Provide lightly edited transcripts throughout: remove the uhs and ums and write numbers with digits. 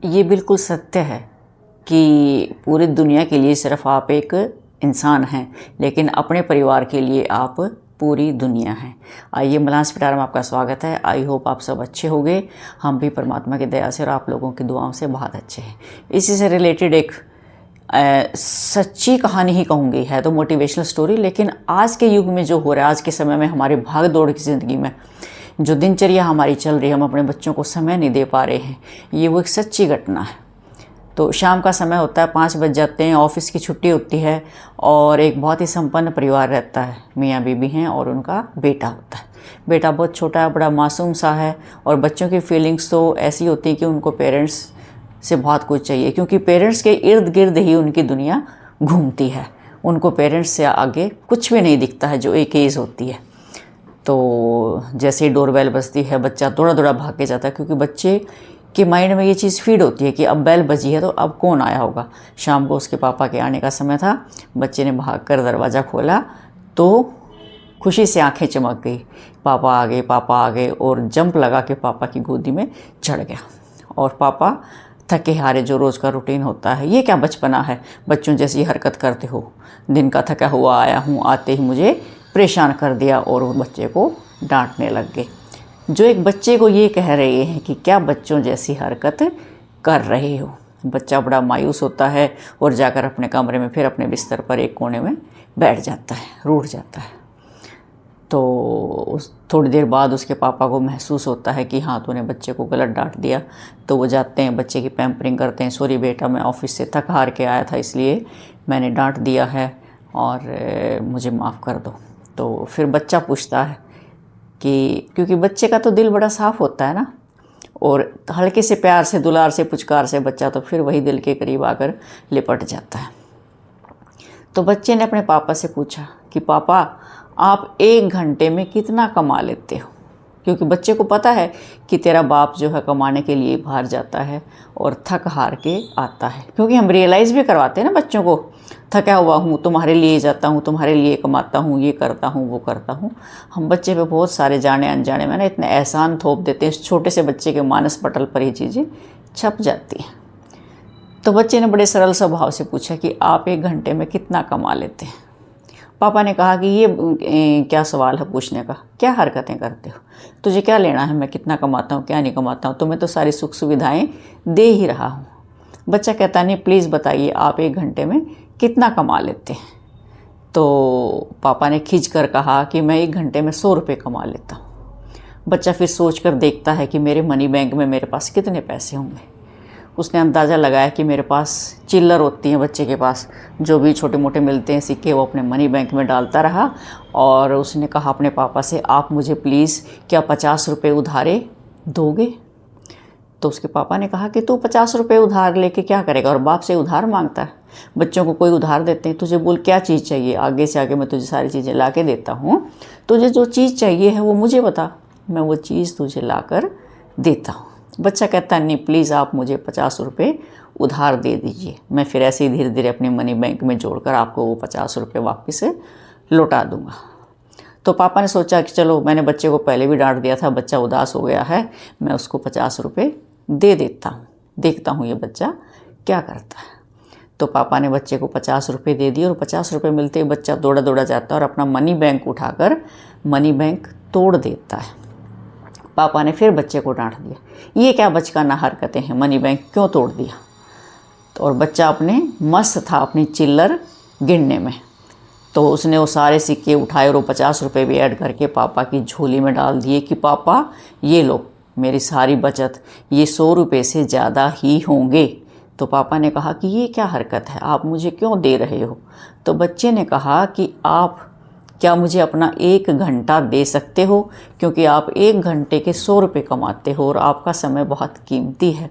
ये बिल्कुल सत्य है कि पूरी दुनिया के लिए सिर्फ आप एक इंसान हैं, लेकिन अपने परिवार के लिए आप पूरी दुनिया हैं। आइए मलांस पिटारा में आपका स्वागत है। आई होप आप सब अच्छे होंगे। हम भी परमात्मा की दया से और आप लोगों की दुआओं से बहुत अच्छे हैं। इसी से रिलेटेड एक सच्ची कहानी ही कहूँगी, है तो मोटिवेशनल स्टोरी, लेकिन आज के युग में जो हो रहा है, आज के समय में हमारे भाग दौड़ की ज़िंदगी में जो दिनचर्या हमारी चल रही है, हम अपने बच्चों को समय नहीं दे पा रहे हैं, ये वो एक सच्ची घटना है। तो शाम का समय होता है, 5 बज जाते हैं, ऑफिस की छुट्टी होती है और एक बहुत ही संपन्न परिवार रहता है। मियाँ बीबी हैं और उनका बेटा होता है। बेटा बहुत छोटा है, बड़ा मासूम सा है और बच्चों की फीलिंग्स तो ऐसी होती है कि उनको पेरेंट्स से बहुत कुछ चाहिए, क्योंकि पेरेंट्स के इर्द गिर्द ही उनकी दुनिया घूमती है। उनको पेरेंट्स से आगे कुछ भी नहीं दिखता है, जो एक एज होती है। तो जैसे ही डोरबेल बजती है, बच्चा दौड़ा दौड़ा भाग के जाता है, क्योंकि बच्चे के माइंड में ये चीज़ फीड होती है कि अब बेल बजी है तो अब कौन आया होगा। शाम को उसके पापा के आने का समय था। बच्चे ने भागकर दरवाज़ा खोला तो खुशी से आंखें चमक गई, पापा आ गए, पापा आ गए, और जंप लगा के पापा की गोदी में चढ़ गया। और पापा थके हारे, जो रोज़ का रूटीन होता है, ये क्या बचपना है, बच्चों जैसी हरकत करते हो, दिन का थका हुआ आया हूँ, आते ही मुझे परेशान कर दिया, और वो बच्चे को डांटने लग गए। जो एक बच्चे को ये कह रहे हैं कि क्या बच्चों जैसी हरकत कर रहे हो। बच्चा बड़ा मायूस होता है और जाकर अपने कमरे में फिर अपने बिस्तर पर एक कोने में बैठ जाता है, रूठ जाता है। तो थोड़ी देर बाद उसके पापा को महसूस होता है कि हाँ, तूने बच्चे को गलत डांट दिया। तो वो जाते हैं, बच्चे की पैम्परिंग करते हैं। सॉरी बेटा, मैं ऑफिस से थक हार के आया था, इसलिए मैंने डांट दिया है और मुझे माफ़ कर दो। तो फिर बच्चा पूछता है कि, क्योंकि बच्चे का तो दिल बड़ा साफ़ होता है ना, और हल्के से प्यार से, दुलार से, पुचकार से बच्चा तो फिर वही दिल के करीब आकर लिपट जाता है। तो बच्चे ने अपने पापा से पूछा कि पापा, आप 1 घंटे में कितना कमा लेते हो। क्योंकि बच्चे को पता है कि तेरा बाप जो है कमाने के लिए बाहर जाता है और थक हार के आता है। क्योंकि हम रियलाइज़ भी करवाते हैं ना बच्चों को, थका हुआ हूँ, तुम्हारे लिए जाता हूँ, तुम्हारे लिए कमाता हूँ, ये करता हूँ, वो करता हूँ। हम बच्चे पे बहुत सारे जाने अनजाने में ना इतने एहसान थोप देते हैं, इस छोटे से बच्चे के मानस पटल पर ये चीज़ें छप जाती हैं। तो बच्चे ने बड़े सरल स्वभाव से पूछा कि आप 1 घंटे में कितना कमा लेते हैं। पापा ने कहा कि ये क्या सवाल है पूछने का, क्या हरकतें करते हो, तुझे क्या लेना है मैं कितना कमाता हूँ क्या नहीं कमाता हूँ, तुम्हें तो सारी सुख सुविधाएं दे ही रहा हूँ। बच्चा कहता नहीं, प्लीज़ बताइए आप 1 घंटे में कितना कमा लेते हैं। तो पापा ने खींच कर कहा कि मैं 1 घंटे में 100 रुपये कमा लेता हूँ। बच्चा फिर सोच कर देखता है कि मेरे मनी बैंक में मेरे पास कितने पैसे होंगे। उसने अंदाज़ा लगाया कि मेरे पास चिल्लर होती हैं, बच्चे के पास जो भी छोटे मोटे मिलते हैं सिक्के, वो अपने मनी बैंक में डालता रहा। और उसने कहा अपने पापा से, आप मुझे प्लीज़ क्या 50 रुपये उधारे दोगे। तो उसके पापा ने कहा कि तू 50 रुपये उधार लेके क्या करेगा, और बाप से उधार मांगता है। बच्चों को कोई उधार देते हैं, तुझे बोल क्या चीज़ चाहिए, आगे से आगे मैं तुझे सारी चीज़ें ला के देता हूँ, तुझे जो चीज़ चाहिए है वो मुझे बता, मैं वो चीज़ तुझे ला कर देता हूँ। बच्चा कहता है नहीं, प्लीज़ आप मुझे 50 रुपये उधार दे दीजिए, मैं फिर ऐसे ही धीरे धीरे अपने मनी बैंक में जोड़कर आपको वो 50 रुपये वापस लौटा दूंगा। तो पापा ने सोचा कि चलो, मैंने बच्चे को पहले भी डांट दिया था, बच्चा उदास हो गया है, मैं उसको 50 रुपये दे देता हूँ, देखता हूँ ये बच्चा क्या करता है। तो पापा ने बच्चे को 50 रुपये दे दिए और 50 रुपये मिलते ही बच्चा दौड़ा दौड़ा जाता है और अपना मनी बैंक उठाकर मनी बैंक तोड़ देता है। पापा ने फिर बच्चे को डांट दिया, ये क्या बचकाना हरकतें हैं, मनी बैंक क्यों तोड़ दिया। तो और बच्चा अपने मस्त था अपनी चिल्लर गिनने में। तो उसने वो सारे सिक्के उठाए और वो 50 रुपये भी ऐड करके पापा की झोली में डाल दिए कि पापा ये लो मेरी सारी बचत, ये 100 रुपये से ज़्यादा ही होंगे। तो पापा ने कहा कि ये क्या हरकत है, आप मुझे क्यों दे रहे हो। तो बच्चे ने कहा कि आप क्या मुझे अपना 1 घंटा दे सकते हो, क्योंकि आप 1 घंटे के 100 रुपये कमाते हो और आपका समय बहुत कीमती है।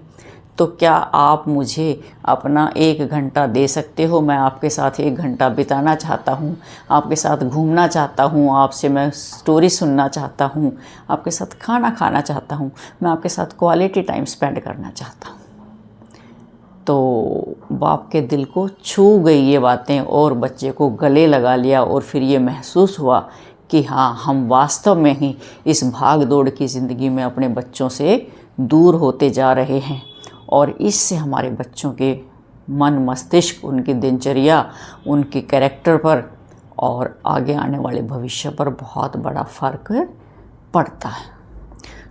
तो क्या आप मुझे अपना 1 घंटा दे सकते हो, मैं आपके साथ 1 घंटा बिताना चाहता हूँ, आपके साथ घूमना चाहता हूँ, आपसे मैं स्टोरी सुनना चाहता हूँ, आपके साथ खाना खाना चाहता हूँ, मैं आपके साथ क्वालिटी टाइम स्पेंड करना चाहता हूँ। तो बाप के दिल को छू गई ये बातें और बच्चे को गले लगा लिया। और फिर ये महसूस हुआ कि हाँ, हम वास्तव में ही इस भाग दौड़ की ज़िंदगी में अपने बच्चों से दूर होते जा रहे हैं और इससे हमारे बच्चों के मन मस्तिष्क, उनकी दिनचर्या, उनके कैरेक्टर पर और आगे आने वाले भविष्य पर बहुत बड़ा फ़र्क पड़ता है।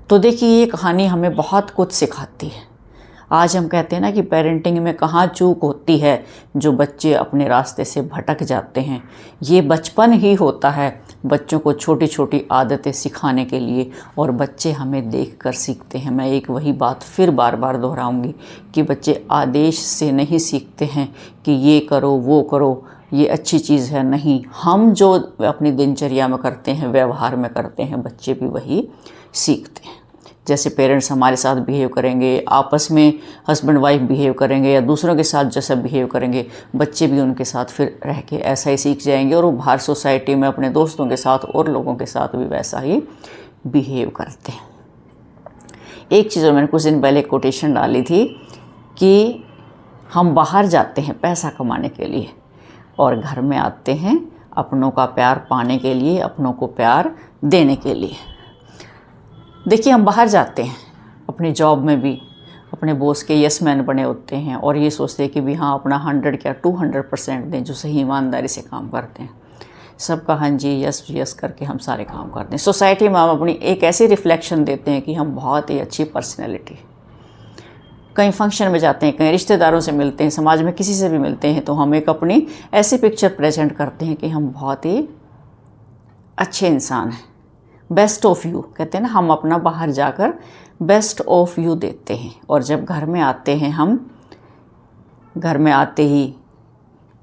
तो देखिए, ये कहानी हमें बहुत कुछ सिखाती है। आज हम कहते हैं ना कि पेरेंटिंग में कहाँ चूक होती है, जो बच्चे अपने रास्ते से भटक जाते हैं। ये बचपन ही होता है बच्चों को छोटी छोटी आदतें सिखाने के लिए, और बच्चे हमें देखकर सीखते हैं। मैं एक वही बात फिर बार बार दोहराऊंगी कि बच्चे आदेश से नहीं सीखते हैं कि ये करो, वो करो, ये अच्छी चीज़ है। नहीं, हम जो अपनी दिनचर्या में करते हैं, व्यवहार में करते हैं, बच्चे भी वही सीखते हैं। जैसे पेरेंट्स हमारे साथ बिहेव करेंगे, आपस में हस्बैंड वाइफ बिहेव करेंगे या दूसरों के साथ जैसा बिहेव करेंगे, बच्चे भी उनके साथ फिर रह के ऐसा ही सीख जाएंगे, और वो बाहर सोसाइटी में अपने दोस्तों के साथ और लोगों के साथ भी वैसा ही बिहेव करते हैं। एक चीज़ और मैंने कुछ दिन पहले कोटेशन डाली थी कि हम बाहर जाते हैं पैसा कमाने के लिए और घर में आते हैं अपनों का प्यार पाने के लिए, अपनों को प्यार देने के लिए। देखिए, हम बाहर जाते हैं अपनी जॉब में भी अपने बॉस के यस मैन बने होते हैं और ये सोचते हैं कि भी हाँ अपना 100 क्या 200% दें, जो सही ईमानदारी से काम करते हैं। सबका हाँ जी यस यस करके हम सारे काम करते हैं। सोसाइटी में हम अपनी एक ऐसी रिफ्लेक्शन देते हैं कि हम बहुत ही अच्छी पर्सनैलिटी। कहीं फंक्शन में जाते हैं, कहीं रिश्तेदारों से मिलते हैं, समाज में किसी से भी मिलते हैं, तो हम एक अपनी ऐसी पिक्चर प्रेजेंट करते हैं कि हम बहुत ही अच्छे इंसान हैं। बेस्ट ऑफ यू कहते हैं ना, हम अपना बाहर जाकर बेस्ट ऑफ यू देते हैं। और जब घर में आते हैं, हम घर में आते ही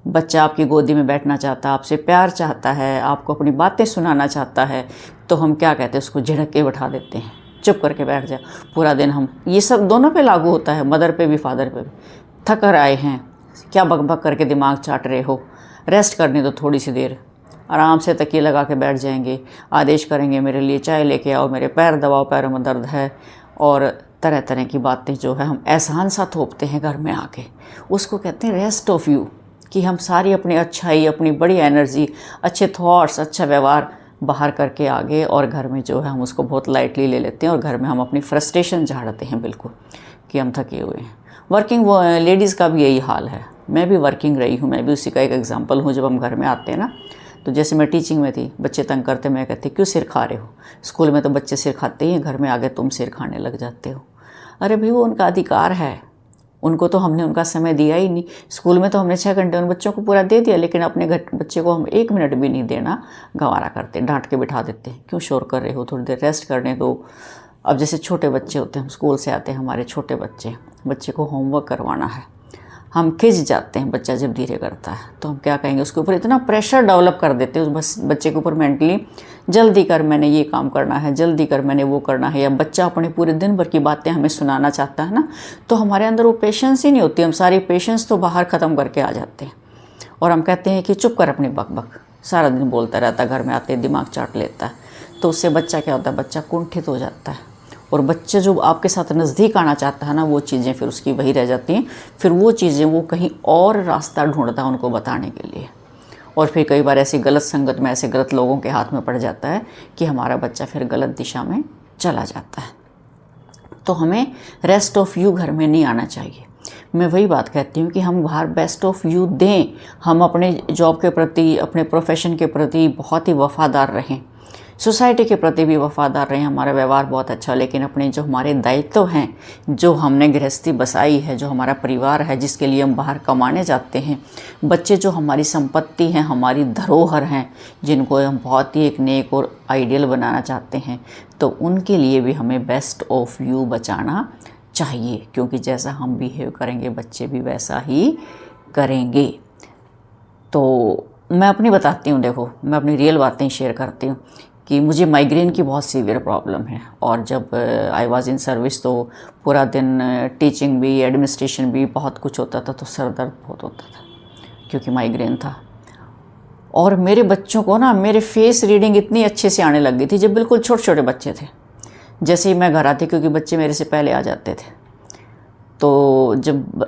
बच्चा आपकी गोदी में बैठना चाहता है, आपसे प्यार चाहता है, आपको अपनी बातें सुनाना चाहता है, तो हम क्या कहते हैं, उसको झिड़क के बैठा देते हैं, चुप करके बैठ जा। पूरा दिन हम, ये सब दोनों पे लागू होता है, मदर पे भी फादर पे भी। थक कर आए हैं, क्या बकबक करके दिमाग चाट रहे हो, रेस्ट करने दो थोड़ी सी देर। आराम से तकिए लगा के बैठ जाएंगे, आदेश करेंगे मेरे लिए चाय लेके आओ, मेरे पैर दबाओ, पैरों में दर्द है, और तरह तरह की बातें जो है हम एहसान सा थोपते हैं घर में आके। उसको कहते हैं रेस्ट ऑफ यू, कि हम सारी अपनी अच्छाई, अपनी बड़ी एनर्जी, अच्छे थॉट्स, अच्छा व्यवहार बाहर करके आगे, और घर में जो है हम उसको बहुत लाइटली ले लेते हैं और घर में हम अपनी फ्रस्ट्रेशन झाड़ते हैं बिल्कुल कि हम थके हुए हैं। वर्किंग लेडीज़ का भी यही हाल है। मैं भी वर्किंग रही हूँ, मैं भी उसी का एक एग्जाम्पल हूँ। जब हम घर में आते हैं ना, तो जैसे मैं टीचिंग में थी, बच्चे तंग करते, मैं कहती क्यों सिर खा रहे हो। स्कूल में तो बच्चे सिर खाते ही हैं, घर में आगे तुम सिर खाने लग जाते हो। अरे भाई, वो उनका अधिकार है, उनको तो हमने उनका समय दिया ही नहीं। स्कूल में तो हमने 6 घंटे उन बच्चों को पूरा दे दिया, लेकिन अपने घर बच्चे को हम 1 मिनट भी नहीं देना गंवारा करते, डांट के बिठा देते हैं, क्यों शोर कर रहे हो, थोड़ी देर रेस्ट करने दो। अब जैसे छोटे बच्चे होते हैं, हम स्कूल से आते हैं, हमारे छोटे बच्चे को होमवर्क करवाना है, हम खिंच जाते हैं बच्चा जब धीरे करता है, तो हम क्या कहेंगे, उसके ऊपर इतना प्रेशर डेवलप कर देते हैं उस बच्चे के ऊपर मेंटली, जल्दी कर, मैंने ये काम करना है, जल्दी कर, मैंने वो करना है। या बच्चा अपने पूरे दिन भर की बातें हमें सुनाना चाहता है ना, तो हमारे अंदर वो पेशेंस ही नहीं होती, हम सारी पेशेंस तो बाहर ख़त्म करके आ जाते हैं और हम कहते हैं कि चुप कर अपनी बक, सारा दिन बोलता रहता है, घर में आते दिमाग चाट लेता है। तो उससे बच्चा क्या होता है, बच्चा कुंठित हो जाता है, और बच्चे जो आपके साथ नज़दीक आना चाहता है ना, वो चीज़ें फिर उसकी वही रह जाती हैं। फिर वो चीज़ें वो कहीं और रास्ता ढूंढता है उनको बताने के लिए, और फिर कई बार ऐसी गलत संगत में, ऐसे गलत लोगों के हाथ में पड़ जाता है कि हमारा बच्चा फिर गलत दिशा में चला जाता है। तो हमें रेस्ट ऑफ यू घर में नहीं आना चाहिए। मैं वही बात कहती हूँ कि हम बाहर बेस्ट ऑफ यू दें, हम अपने जॉब के प्रति, अपने प्रोफेशन के प्रति बहुत ही वफ़ादार रहें, सोसाइटी के प्रति भी वफ़ादार रहें, हमारा व्यवहार बहुत अच्छा। लेकिन अपने जो हमारे दायित्व हैं, जो हमने गृहस्थी बसाई है, जो हमारा परिवार है, जिसके लिए हम बाहर कमाने जाते हैं, बच्चे जो हमारी संपत्ति हैं, हमारी धरोहर हैं, जिनको हम बहुत ही एक नेक और आइडियल बनाना चाहते हैं, तो उनके लिए भी हमें बेस्ट ऑफ यू बचाना चाहिए, क्योंकि जैसा हम बिहेव करेंगे बच्चे भी वैसा ही करेंगे। तो मैं अपनी बताती हूँ, देखो मैं अपनी रियल बातें शेयर करती हूँ कि मुझे माइग्रेन की बहुत सीवियर प्रॉब्लम है, और जब आई वाज इन सर्विस तो पूरा दिन टीचिंग भी, एडमिनिस्ट्रेशन भी, बहुत कुछ होता था, तो सर दर्द बहुत होता था क्योंकि माइग्रेन था। और मेरे बच्चों को ना, मेरे फेस रीडिंग इतनी अच्छे से आने लग गई थी जब बिल्कुल छोटे छोटे बच्चे थे। जैसे ही मैं घर आती, क्योंकि बच्चे मेरे से पहले आ जाते थे, तो जब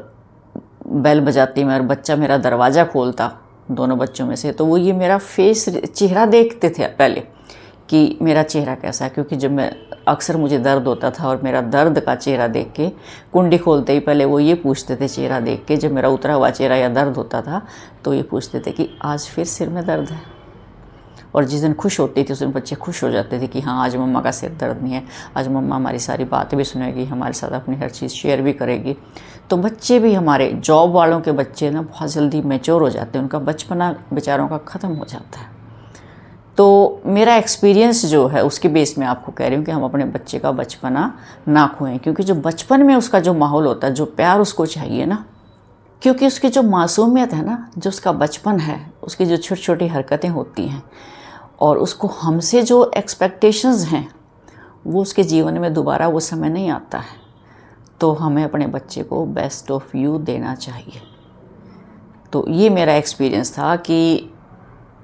बेल बजाती मैं और बच्चा मेरा दरवाज़ा खोलता, दोनों बच्चों में से, तो वो ये मेरा फेस, चेहरा देखते थे पहले कि मेरा चेहरा कैसा है, क्योंकि जब मैं अक्सर मुझे दर्द होता था और मेरा दर्द का चेहरा देख के, कुंडी खोलते ही पहले वो ये पूछते थे चेहरा देख के, जब मेरा उतरा हुआ चेहरा या दर्द होता था तो ये पूछते थे कि आज फिर सिर में दर्द है। और जिस दिन खुश होती थी उस दिन बच्चे खुश हो जाते थे कि हाँ आज मम्मा का सिर दर्द नहीं है, आज मम्मा हमारी सारी बातें भी सुनेगी, हमारे साथ अपनी हर चीज़ शेयर भी करेगी। तो बच्चे भी, हमारे जॉब वालों के बच्चे ना बहुत जल्दी मैच्योर हो जाते हैं, उनका बचपना बेचारों का ख़त्म हो जाता है। तो मेरा एक्सपीरियंस जो है उसके बेस में आपको कह रही हूँ कि हम अपने बच्चे का बचपना ना खोएं, क्योंकि जो बचपन में उसका जो माहौल होता है, जो प्यार उसको चाहिए ना, क्योंकि उसकी जो मासूमियत है ना, जो उसका बचपन है, उसकी जो छोटी छोटी हरकतें होती हैं और उसको हमसे जो एक्सपेक्टेशंस हैं वो उसके जीवन में दोबारा वो समय नहीं आता है। तो हमें अपने बच्चे को बेस्ट ऑफ यू देना चाहिए। तो ये मेरा एक्सपीरियंस था कि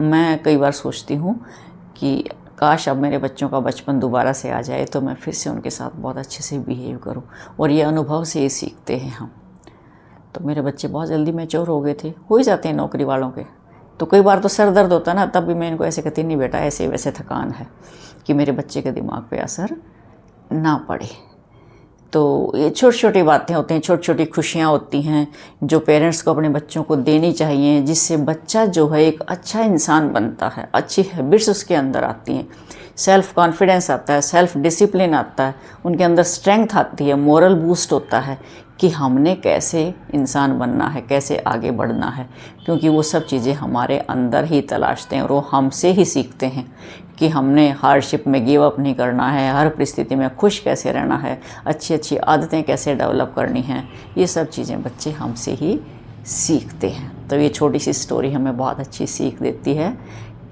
मैं कई बार सोचती हूँ कि काश अब मेरे बच्चों का बचपन दोबारा से आ जाए तो मैं फिर से उनके साथ बहुत अच्छे से बिहेव करूँ। और ये अनुभव से ही सीखते हैं हम। तो मेरे बच्चे बहुत जल्दी मैच्योर हो गए थे, हो ही जाते हैं नौकरी वालों के। तो कई बार तो सर दर्द होता ना, तब भी मैं इनको ऐसे कहती नहीं बेटा ऐसे वैसे थकान है, कि मेरे बच्चे के दिमाग पे असर ना पड़े। तो ये छोटी छोटी बातें होती हैं, छोटी छोटी खुशियाँ होती हैं जो पेरेंट्स को अपने बच्चों को देनी चाहिए, जिससे बच्चा जो है एक अच्छा इंसान बनता है, अच्छी हैबिट्स उसके अंदर आती हैं, सेल्फ कॉन्फिडेंस आता है, सेल्फ डिसिप्लिन आता है, उनके अंदर स्ट्रेंथ आती है, मोरल बूस्ट होता है कि हमने कैसे इंसान बनना है, कैसे आगे बढ़ना है। क्योंकि वो सब चीज़ें हमारे अंदर ही तलाशते हैं और वो हमसे ही सीखते हैं कि हमने हार्डशिप में गिव अप नहीं करना है, हर परिस्थिति में खुश कैसे रहना है, अच्छी अच्छी आदतें कैसे डेवलप करनी हैं। ये सब चीज़ें बच्चे हमसे ही सीखते हैं। तो ये छोटी सी स्टोरी हमें बहुत अच्छी सीख देती है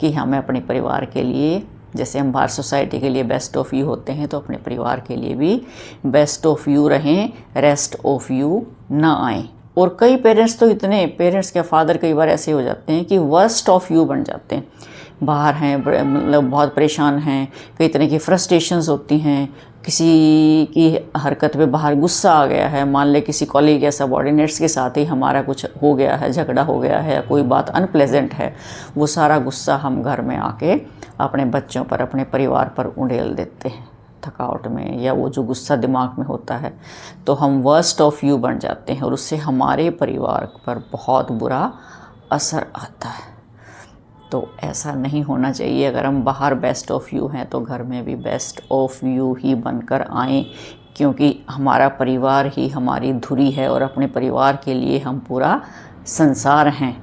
कि हमें अपने परिवार के लिए, जैसे हम बाहर सोसाइटी के लिए बेस्ट ऑफ यू होते हैं, तो अपने परिवार के लिए भी बेस्ट ऑफ यू रहें, रेस्ट ऑफ यू ना आए। और कई पेरेंट्स तो इतने, पेरेंट्स के फादर कई बार ऐसे हो जाते हैं कि वर्स्ट ऑफ यू बन जाते हैं। बाहर हैं, मतलब बहुत परेशान हैं, कई तरह की फ्रस्ट्रेशंस होती हैं, किसी की हरकत पे बाहर गुस्सा आ गया है, मान ले किसी कॉलीग या सबऑर्डिनेट्स के साथ ही हमारा कुछ हो गया है, झगड़ा हो गया है, कोई बात अनप्लेजेंट है, वो सारा गुस्सा हम घर में आके अपने बच्चों पर, अपने परिवार पर उड़ेल देते हैं थकावट में, या वो जो गुस्सा दिमाग में होता है, तो हम वर्स्ट ऑफ यू बन जाते हैं और उससे हमारे परिवार पर बहुत बुरा असर आता है। तो ऐसा नहीं होना चाहिए। अगर हम बाहर बेस्ट ऑफ यू हैं तो घर में भी बेस्ट ऑफ यू ही बनकर आएँ, क्योंकि हमारा परिवार ही हमारी धुरी है और अपने परिवार के लिए हम पूरा संसार हैं।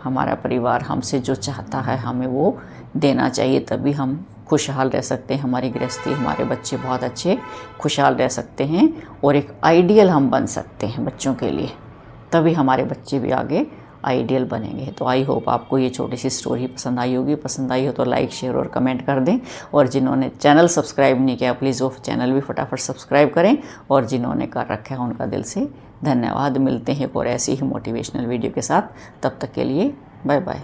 हमारा परिवार हमसे जो चाहता है हमें वो देना चाहिए, तभी हम खुशहाल रह सकते हैं, हमारी गृहस्थी, हमारे बच्चे बहुत अच्छे खुशहाल रह सकते हैं और एक आइडियल हम बन सकते हैं बच्चों के लिए, तभी हमारे बच्चे भी आगे आइडियल बनेंगे। तो आई होप आपको ये छोटी सी स्टोरी पसंद आई होगी। पसंद आई हो तो लाइक, शेयर और कमेंट कर दें। और जिन्होंने चैनल सब्सक्राइब नहीं किया प्लीज़ वो चैनल भी फटाफट सब्सक्राइब करें, और जिन्होंने कर रखा है उनका दिल से धन्यवाद। मिलते हैं और ऐसी ही मोटिवेशनल वीडियो के साथ, तब तक के लिए बाय बाय।